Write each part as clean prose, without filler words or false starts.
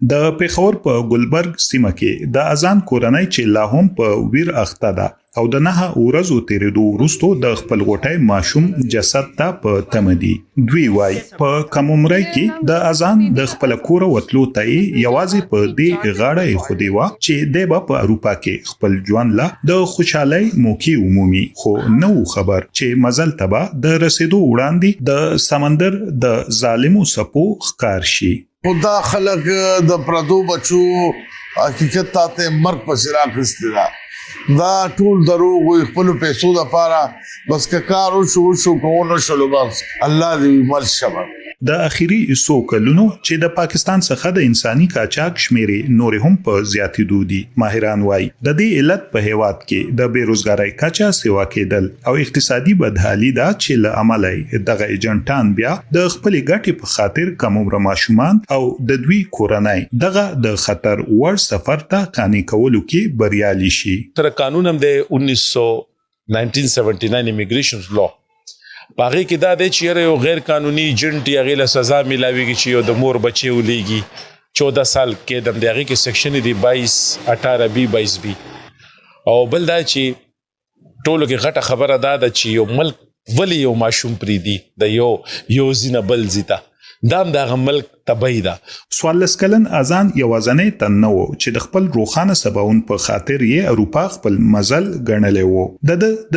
د پیښور په ګلبرګ سیمه کې د اذان کورنۍ چې لا هم په ویر اخته ده او د 9 ورځو تیریدو وروسته د خپل غوټۍ ماشوم جسد ته په تمدي دوی وای په کوممرای کې د اذان د خپل کور وتلو ته یوازې په دې غاړه خو دی وا چې د په اروپا کې خپل ژوند لا د خوشحالي موقع عمومي خو نو خبر چې مزل تبا د رسیدو وړاندې د سمندر د ظالمو سپو ښکار شي خدا خلق د پردو بچو حقیقت ته مرګ په سراغ استدا دا ټول دروغ وي خپل پیسو د پاره بس کارو شو کوونو شلو بس الله دې مل شبه د اخیری سو کلونو چې د پاکستان څخه د انساني قاچاق شمیرې نور هم په زیاتېدو دي ماهران وایي د دې علت په هیواد کې د بیروزګارۍ کچا سیوا کېدل او اقتصادي بدحالي دا چې له عمله دغه ایجنټان بیا د خپل ګټې په خاطر کومره ماشومان او د دوی کورنۍ دغه د خطر ور سفر ته قانع کولو کې بریالي شي تر قانون هم د 1979 امیګریشن لا باغې کې دا د چیرې یو غیر قانوني ایجنټ یا غیله سزا ملاويږي چې یو د مور بچي ولېږي 14 سال کې د دغه کې سیکشن دی 22 18 بي 22 بي او بل دا چې ټولو کې غټه خبره ده چې یو ملک ولی یو ماشوم پری دی د یو زینه بل زیتا دام د ملک تبعیدا سوالس کلن اذان یوازنې تنو چې د خپل روخانه سباون په خاطر یې اروپا خپل مزل ګڼلې وو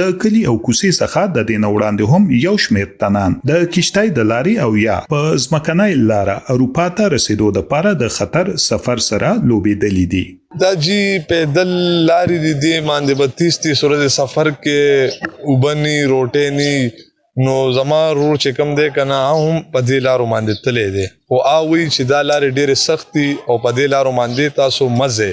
د کلی او کوسي څخه د دین وړاندې هم یو شمېر تنان د کشتۍ د لاري او یا په ځمکنۍ لار اروپا ته رسیدو د پاره د خطر سفر سره لوبېدلې دي دا جی پیدل لاری دی باندې 32 ورځې سفر کې وبني روټې نو زما رور چې کم دی کنه هم په دې لارو باندې تلې دي او اووي چې دا لارې ډېرې سختي او په دې لارو باندې تاسو مزه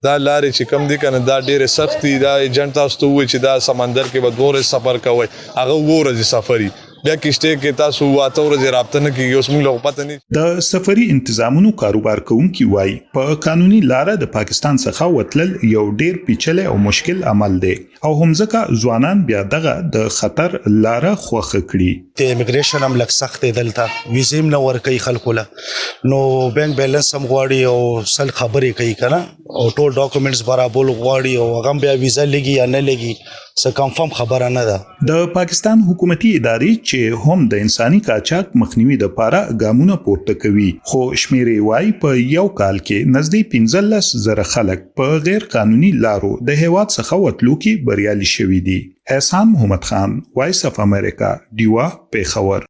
دا لارې چې کم دي کنه دا ډېرې سختي دا ایجنټ تاسو ته وي چې دا سمندر کې به دوه سفر کوي هغه ورځ سفري بیا کشته کې تاسو واته ورځ رابطه نه کیږي اوس موږ له پته نه د سفري انتظامونو کاروبار کوونکي وای په قانوني لار د پاکستان څخه وتلل یو ډیر پیچلې او مشکل عمل دی او همځکه ځوانان بیا دغه د خطر لار خوخه کړي د ایمګریشن هم لک سخت دلته ویزیم نه ور کوي خلکو له نو بانک بیلانس هم غواړي او سل خبرې کوي کنه او ټول ډاکومېنټس برابر غواړي او هغه بیا ویزا لګي یا نه لګي څه کنفرم خبره نه ده د پاکستان حکومتي ادارې چې هم د انساني قاچاق مخنیوي د پاره ګامونه پورته کوي خو شمیرې وای په یو کال کې نزدیک 15,000 خلک په غیر قانوني لارو د هیواد څخه وتلو کې بریالي شوي دي احسان محمد خان وایس اف امریکا دیوا پیښور